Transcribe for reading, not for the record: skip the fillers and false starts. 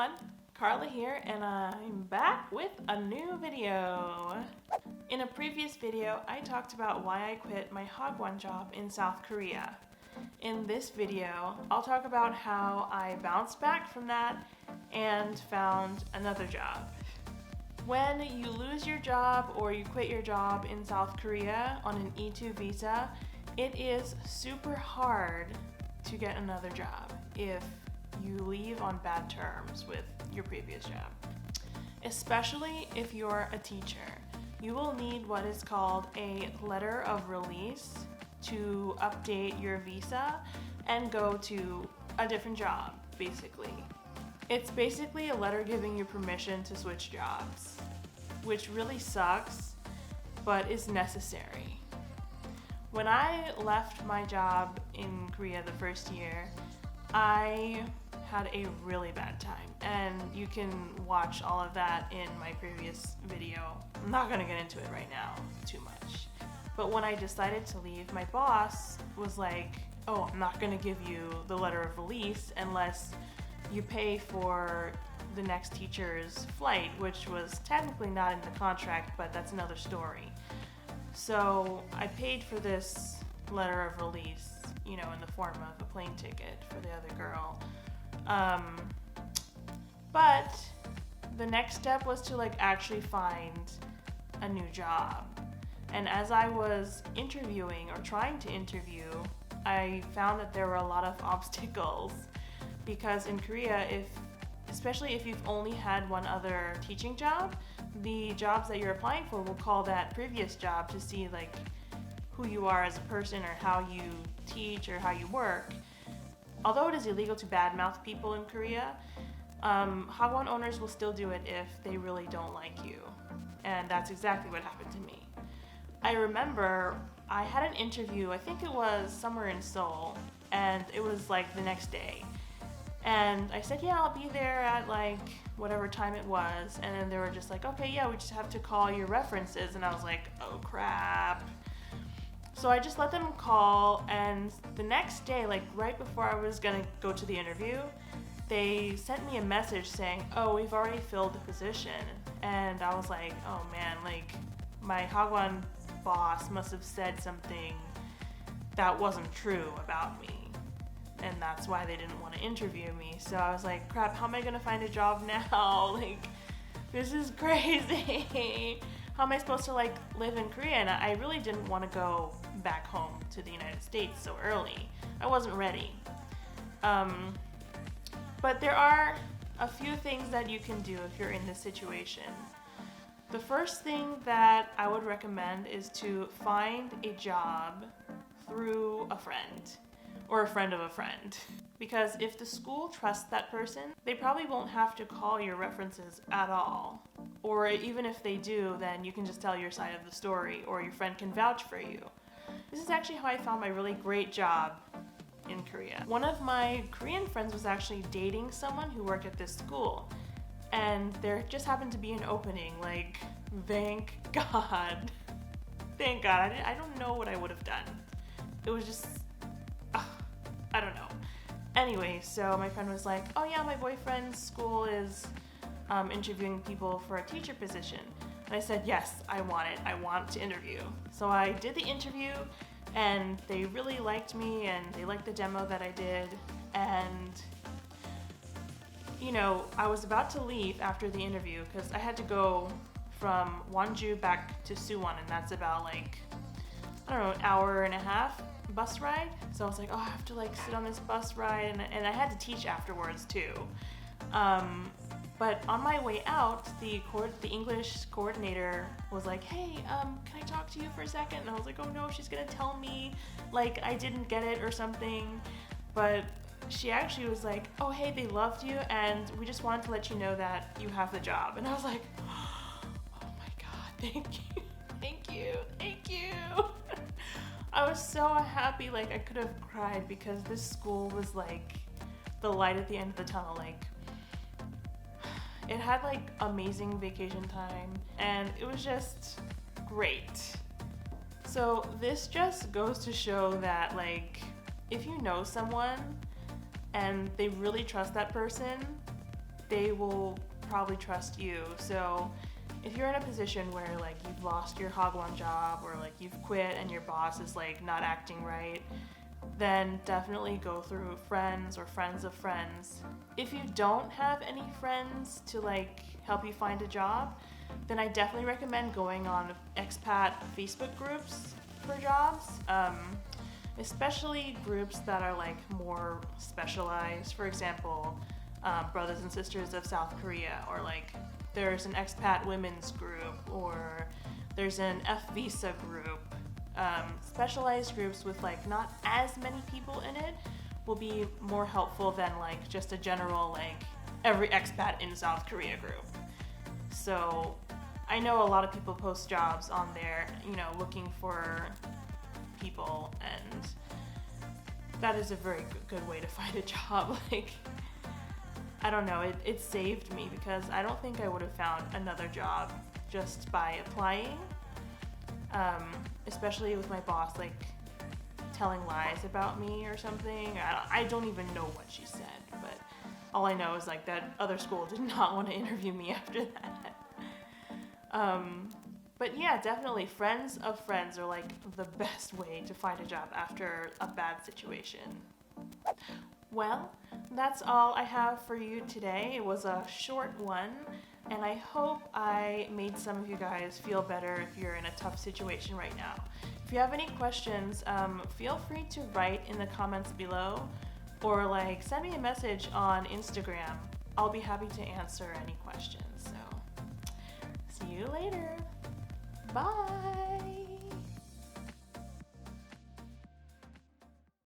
everyone, Carla here, and I'm back with a new video. In a previous video, I talked about why I quit my Hagwon job in South Korea. In this video, I'll talk about how I bounced back from that and found another job. When you lose your job or you quit your job in South Korea on an E2 visa, it is super hard to get another job if you leave on bad terms with your previous job. Especially if you're a teacher. You will need what is called a letter of release to update your visa and go to a different job, basically. It's basically a letter giving you permission to switch jobs, which really sucks, but is necessary. When I left my job in Korea the first year, I had a really bad time, and you can watch all of that in my previous video. I'm not gonna get into it right now too much. But when I decided to leave, my boss was like, oh, I'm not gonna give you the letter of release unless you pay for the next teacher's flight, which was technically not in the contract, but that's another story. So I paid for this letter of release, in the form of a plane ticket for the other girl. But the next step was to actually find a new job. And as I was interviewing or trying to interview, I found that there were a lot of obstacles because in Korea, especially if you've only had one other teaching job, the jobs that you're applying for will call that previous job to see who you are as a person or how you teach or how you work. Although it is illegal to badmouth people in Korea, Hagwon owners will still do it if they really don't like you. And that's exactly what happened to me. I remember I had an interview, I think it was somewhere in Seoul, and it was the next day. And I said, yeah, I'll be there at whatever time it was. And then they were just okay, yeah, we just have to call your references. And I was like, oh crap. So I just let them call, and the next day, right before I was gonna go to the interview, they sent me a message saying, oh, we've already filled the position. And I was like, oh man, my Hagwon boss must have said something that wasn't true about me. And that's why they didn't want to interview me. So I was like, crap, how am I gonna find a job now? This is crazy. How am I supposed to live in Korea? And I really didn't want to go back home to the United States so early. I wasn't ready. But there are a few things that you can do if you're in this situation. The first thing that I would recommend is to find a job through a friend or a friend of a friend. Because if the school trusts that person, they probably won't have to call your references at all. Or even if they do, then you can just tell your side of the story, or your friend can vouch for you. This is actually how I found my really great job in Korea. One of my Korean friends was actually dating someone who worked at this school, and there just happened to be an opening. Thank God. Thank God. I don't know what I would have done. It was just, I don't know. Anyway, so my friend was like, oh yeah, my boyfriend's school is interviewing people for a teacher position. And I said, yes, I want it. I want to interview. So I did the interview, and they really liked me, and they liked the demo that I did. And, I was about to leave after the interview because I had to go from Wonju back to Suwon, and that's about an hour and a half bus ride. So I was like, oh, I have to sit on this bus ride, and I had to teach afterwards too. But on my way out, the English coordinator was like, hey, can I talk to you for a second? And I was like, oh no, she's gonna tell me I didn't get it or something. But she actually was like, oh hey, they loved you, and we just wanted to let you know that you have the job. And I was like, oh my God, thank you, thank you, thank you. I was so happy, I could have cried because this school was the light at the end of the tunnel. It had amazing vacation time, and it was just great. So this just goes to show that if you know someone and they really trust that person, they will probably trust you. So if you're in a position where like you've lost your Hagwon job or like you've quit and your boss is like not acting right, then definitely go through friends or friends of friends. If you don't have any friends to like help you find a job, then I definitely recommend going on expat Facebook groups for jobs, especially groups that are like more specialized. For example, Brothers and Sisters of South Korea, or like there's an expat women's group, or there's an F visa group. Specialized groups with like not as many people in it will be more helpful than like just a general like every expat in South Korea group. So I know a lot of people post jobs on there, you know, looking for people, and that is a very good way to find a job. Like, I don't know, it saved me because I don't think I would have found another job just by applying, especially with my boss like telling lies about me or something. I don't even know what she said, but all I know is like that other school did not want to interview me after that. But yeah, definitely friends of friends are like the best way to find a job after a bad situation. Well, that's all I have for you today. It was a short one, and I hope I made some of you guys feel better if you're in a tough situation right now. If you have any questions, feel free to write in the comments below, or like send me a message on Instagram. I'll be happy to answer any questions. So, see you later. Bye.